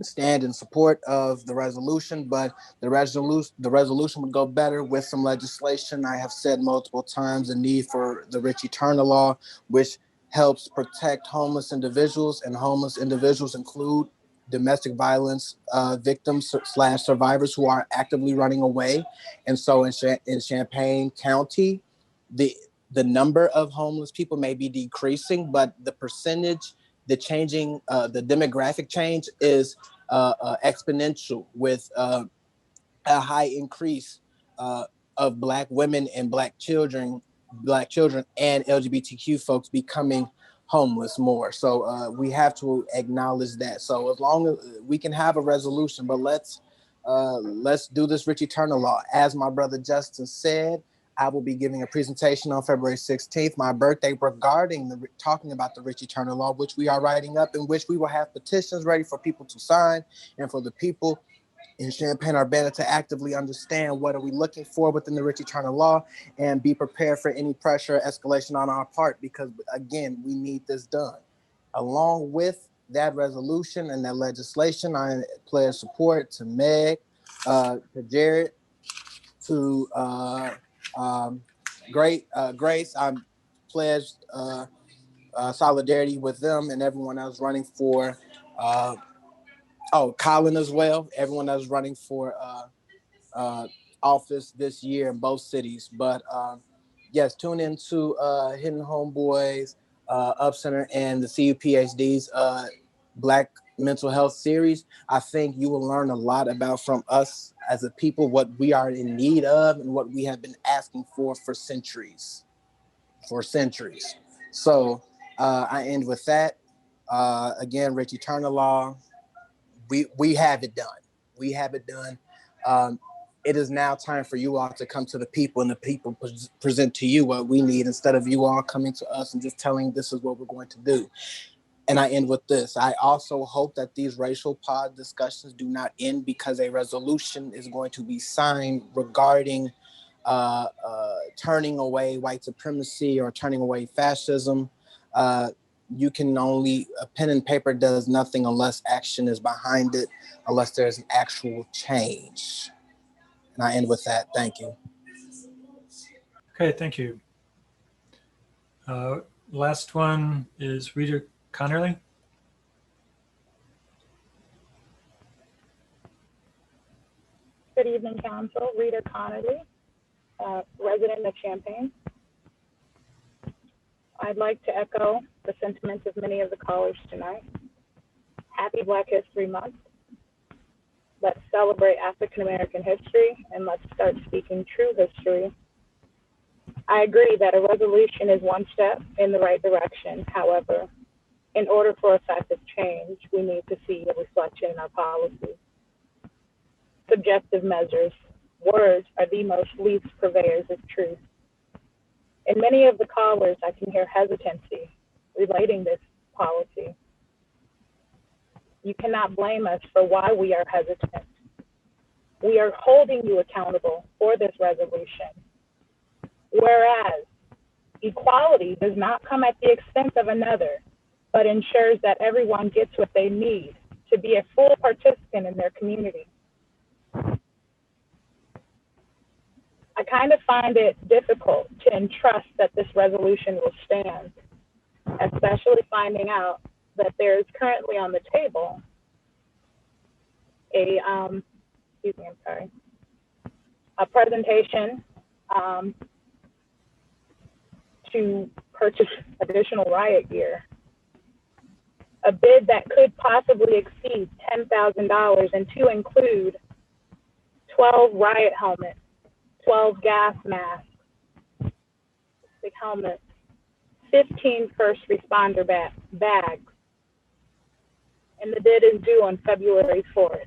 stand in support of the resolution, but the resolution would go better with some legislation. I have said multiple times the need for the Richie Turner Law, which helps protect homeless individuals, and homeless individuals include domestic violence victims / survivors who are actively running away. And so in Champaign County, the number of homeless people may be decreasing, but the percentage, the demographic change is exponential, with a high increase of Black women and Black children and LGBTQ folks becoming homeless more. So we have to acknowledge that. So as long as we can have a resolution, but let's do this Richie Turner Law. As my brother Justin said, I will be giving a presentation on February 16th, my birthday, regarding talking about the Richie Turner Law, which we are writing up, in which we will have petitions ready for people to sign, and for the people in Champaign-Urbana to actively understand what are we looking for within the Richie Turner Law, and be prepared for any pressure or escalation on our part, because again, we need this done. Along with that resolution and that legislation, I pledge support to Meg, to Jared, to Grace. I'm pledged solidarity with them and everyone else running for Colin as well, everyone that's running for office this year in both cities. But yes, tune into Hidden Homeboys Up Center and the CUPHD's Black Mental Health series. I think you will learn a lot about, from us as a people, what we are in need of and what we have been asking for centuries. So I end with that. Again, Richie Turner Law, we have it done. We have it done. It is now time for you all to come to the people, and the people present to you what we need, instead of you all coming to us and just telling this is what we're going to do. And I end with this. I also hope that these racial pod discussions do not end because a resolution is going to be signed regarding turning away white supremacy or turning away fascism. You can only, a pen and paper does nothing unless action is behind it, unless there's an actual change. And I end with that. Thank you. Okay, thank you. Last one is Rita Connerly. Good evening, Council. Rita Connerly, resident of Champaign. I'd like to echo the sentiments of many of the callers tonight. Happy Black History Month. Let's celebrate African American history, and let's start speaking true history. I agree that a resolution is one step in the right direction. However, in order for effective change, we need to see a reflection in our policies. Subjective measures, words are the most least purveyors of truth. In many of the callers, I can hear hesitancy relating this policy. You cannot blame us for why we are hesitant. We are holding you accountable for this resolution. Whereas equality does not come at the expense of another, but ensures that everyone gets what they need to be a full participant in their community. I kind of find it difficult to entrust that this resolution will stand, especially finding out that there is currently on the table excuse me, I'm sorry, a presentation to purchase additional riot gear. A bid that could possibly exceed $10,000 and to include 12 riot helmets, 12 gas masks, big helmets, 15 first responder bags. And the bid is due on February 4th.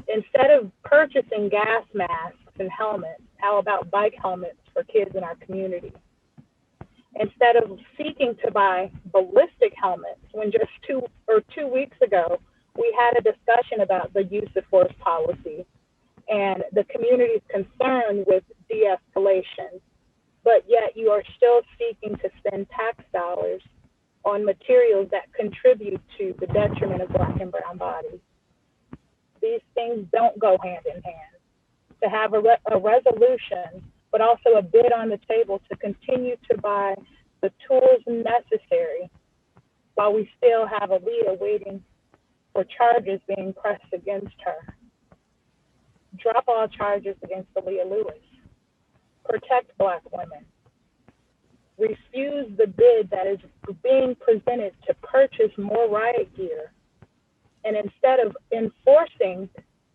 Instead of purchasing gas masks and helmets, how about bike helmets for kids in our community? Instead of seeking to buy ballistic helmets, when just 2 weeks ago, we had a discussion about the use of force policy and the community's concern with de-escalation, but yet you are still seeking to spend tax dollars on materials that contribute to the detriment of Black and brown bodies. These things don't go hand in hand. To have a resolution, but also a bid on the table to continue to buy the tools necessary while we still have Aaliyah waiting for charges being pressed against her. Drop all charges against Aaliyah Lewis. Protect Black women. Refuse the bid that is being presented to purchase more riot gear. And instead of enforcing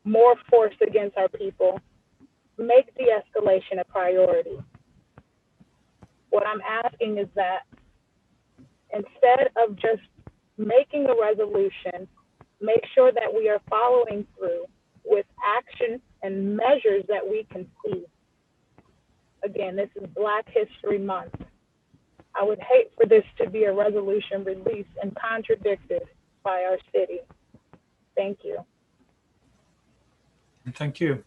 more force against our people, make de-escalation a priority. What I'm asking is that instead of just making a resolution, make sure that we are following through with action and measures that we can see. Again, this is Black History Month. I would hate for this to be a resolution released and contradicted by our city. Thank you. Thank you.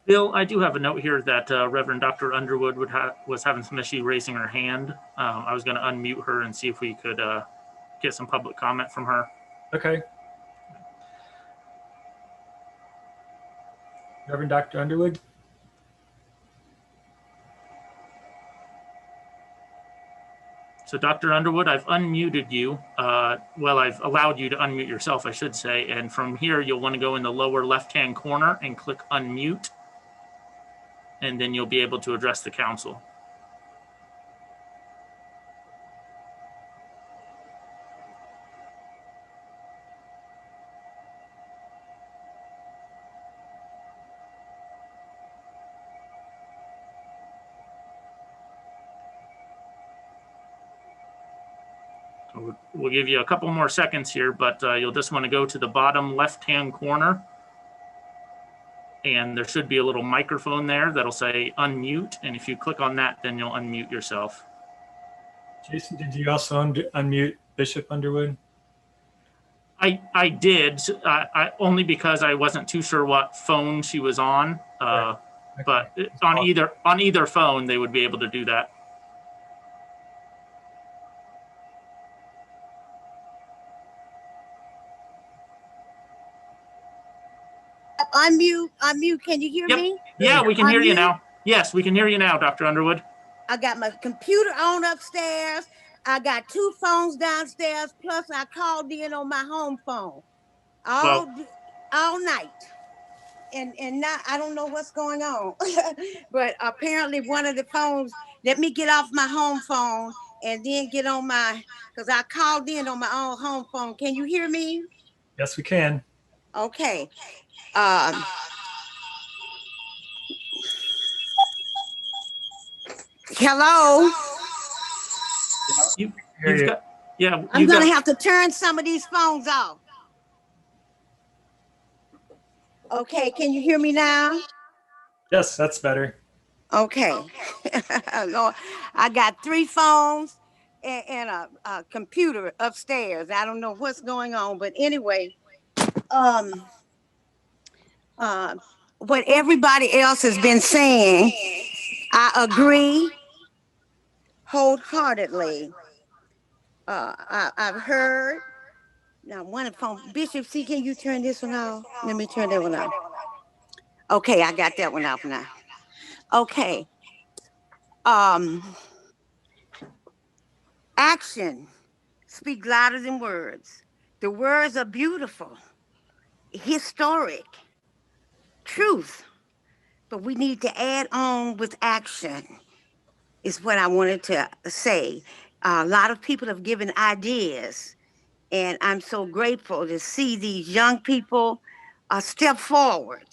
Bill, I do have a note here that Reverend Dr. Underwood was having some issue raising her hand. I was going to unmute her and see if we could get some public comment from her. Okay. Reverend Dr. Underwood? So Dr. Underwood, I've unmuted you. Well, I've allowed you to unmute yourself, I should say. And from here, you'll want to go in the lower left-hand corner and click unmute. And then you'll be able to address the council. So we'll give you a couple more seconds here, but you'll just want to go to the bottom left-hand corner. And there should be a little microphone there that'll say unmute. And if you click on that, then you'll unmute yourself. Jason, did you also unmute Bishop Underwood? I did, only because I wasn't too sure what phone she was on. Right. Okay. But on either phone, they would be able to do that. Unmute. Can you hear me? Yeah, we can hear you now. Yes, we can hear you now, Dr. Underwood. I got my computer on upstairs. I got 2 phones downstairs. Plus, I called in on my home phone all night. And now I don't know what's going on. But apparently one of the phones, let me get off my home phone and then get on because I called in on my own home phone. Can you hear me? Yes, we can. Okay. Hello. I'm going to have to turn some of these phones off. Okay, can you hear me now? Yes, that's better. Okay. Lord, I got 3 phones and a computer upstairs. I don't know what's going on, but anyway, what everybody else has been saying, I agree wholeheartedly. I've heard. Now, one phone, Bishop C, can you turn this one off? Let me turn that one off. Okay, I got that one off now. Okay. Action speak louder than words. The words are beautiful, historic truth, but we need to add on with action, is what I wanted to say. A lot of people have given ideas, and I'm so grateful to see these young people step forward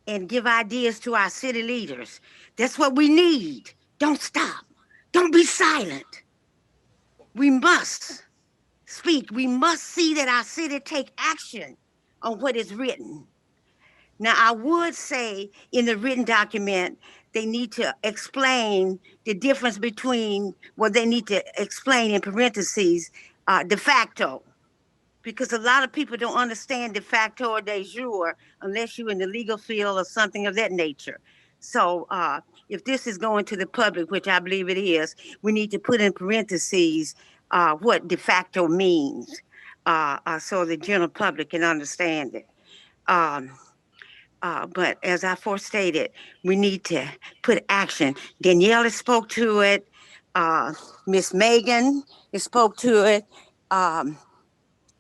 and give ideas to our city leaders. That's what we need. Don't stop. Don't be silent. We must speak. We must see that our city take action on what is written. Now, I would say in the written document, they need to explain the difference between what they need to explain in parentheses, de facto, because a lot of people don't understand de facto or de jure unless you're in the legal field or something of that nature. So if this is going to the public, which I believe it is, we need to put in parentheses what de facto means so the general public can understand it. But as I forestated, we need to put action. Daniela spoke to it. Miss Megan spoke to it. I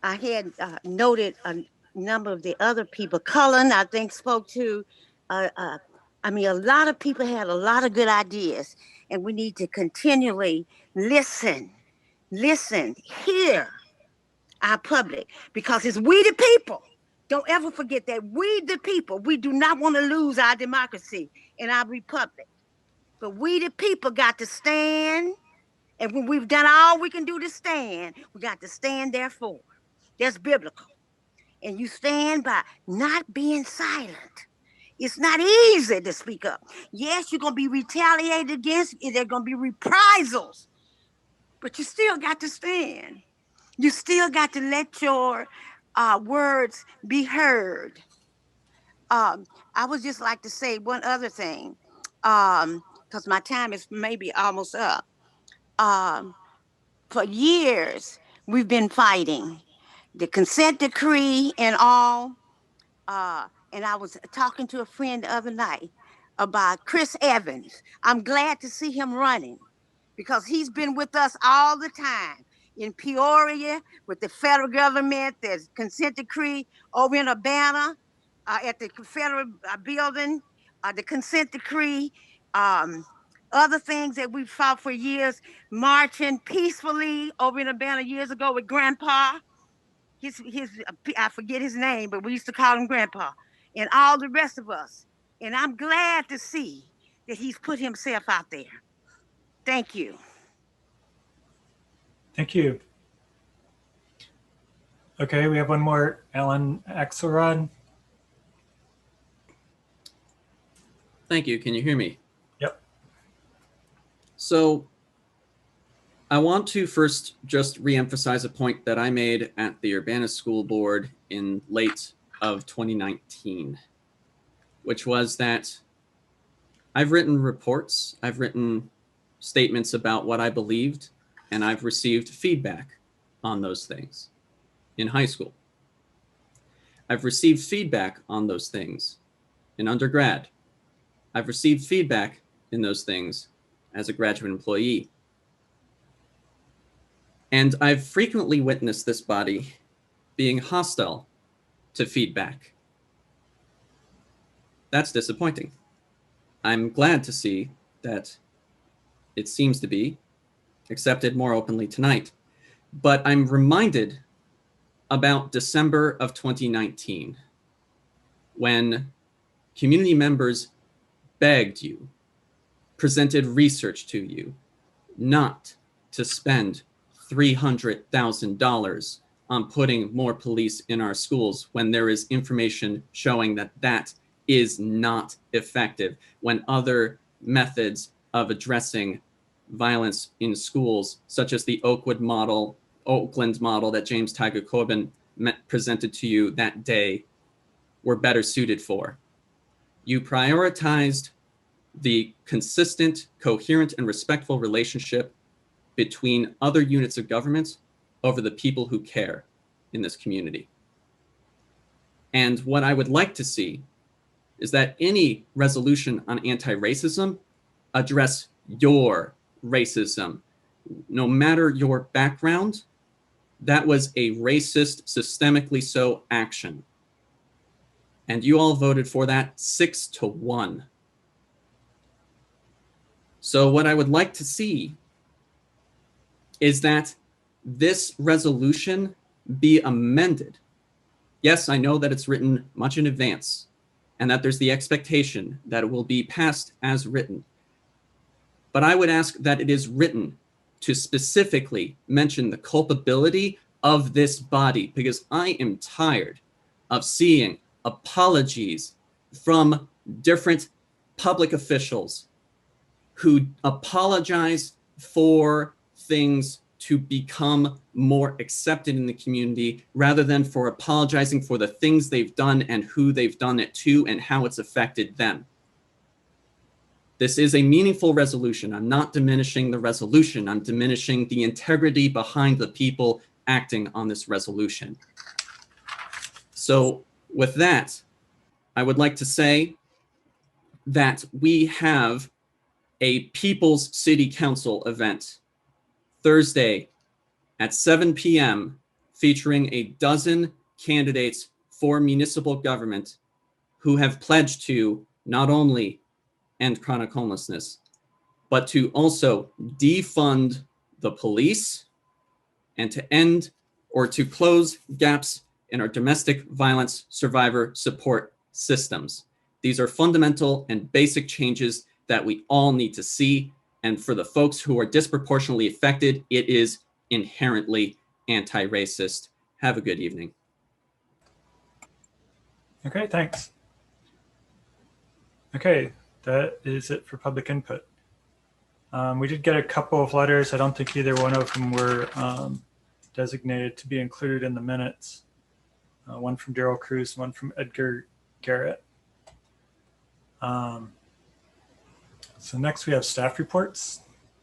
had noted a number of the other people. Cullen, I think, spoke to. I mean, a lot of people had a lot of good ideas, and we need to continually listen, hear our public, because it's we the people. Don't ever forget that we the people, we do not want to lose our democracy and our republic. But we the people got to stand, and when we've done all we can do to stand, we got to stand therefore. That's biblical. And you stand by not being silent. It's not easy to speak up. Yes, you're going to be retaliated against. There are going to be reprisals. But you still got to stand. You still got to let your words be heard. I would just like to say one other thing, because my time is maybe almost up. For years, we've been fighting the consent decree and all. And I was talking to a friend the other night about Chris Evans. I'm glad to see him running because he's been with us all the time in Peoria with the federal government. There's consent decree over in Urbana at the federal building, the consent decree, other things that we fought for years, marching peacefully over in Urbana years ago with Grandpa. His I forget his name, but we used to call him Grandpa, and all the rest of us. And I'm glad to see that he's put himself out there. Thank you. Thank you. Okay, we have one more, Alan Axelrod. Thank you. Can you hear me? Yep. So I want to first just reemphasize a point that I made at the Urbana School Board in late of 2019, which was that I've written reports, I've written statements about what I believed, and I've received feedback on those things in high school. I've received feedback on those things in undergrad. I've received feedback in those things as a graduate employee. And I've frequently witnessed this body being hostile to feedback. That's disappointing. I'm glad to see that it seems to be accepted more openly tonight. But I'm reminded about December of 2019, when community members begged you, presented research to you, not to spend $300,000 on putting more police in our schools when there is information showing that that is not effective, when other methods of addressing violence in schools, such as the Oakland model that James Tiger Corbin presented to you that day, were better suited for. You prioritized the consistent, coherent, and respectful relationship between other units of government over the people who care in this community. And what I would like to see is that any resolution on anti-racism address your racism. No matter your background, that was a racist, systemically so action. And you all voted for that 6-1. So what I would like to see is that this resolution be amended. Yes, I know that it's written much in advance and that there's the expectation that it will be passed as written. But I would ask that it is written to specifically mention the culpability of this body, because I am tired of seeing apologies from different public officials who apologize for things to become more accepted in the community rather than for apologizing for the things they've done and who they've done it to and how it's affected them. This is a meaningful resolution. I'm not diminishing the resolution. I'm diminishing the integrity behind the people acting on this resolution. So with that, I would like to say that we have a People's City Council event Thursday at 7 p.m. featuring a dozen candidates for municipal government who have pledged to not only end chronic homelessness, but to also defund the police and to end or to close gaps in our domestic violence survivor support systems. These are fundamental and basic changes that we all need to see. And for the folks who are disproportionately affected, it is inherently anti-racist. Have a good evening. Okay, thanks. Okay, that is it for public input. We did get a couple of letters. I don't think either one of them were designated to be included in the minutes. One from Daryl Cruz, one from Edgar Garrett. So next we have staff reports.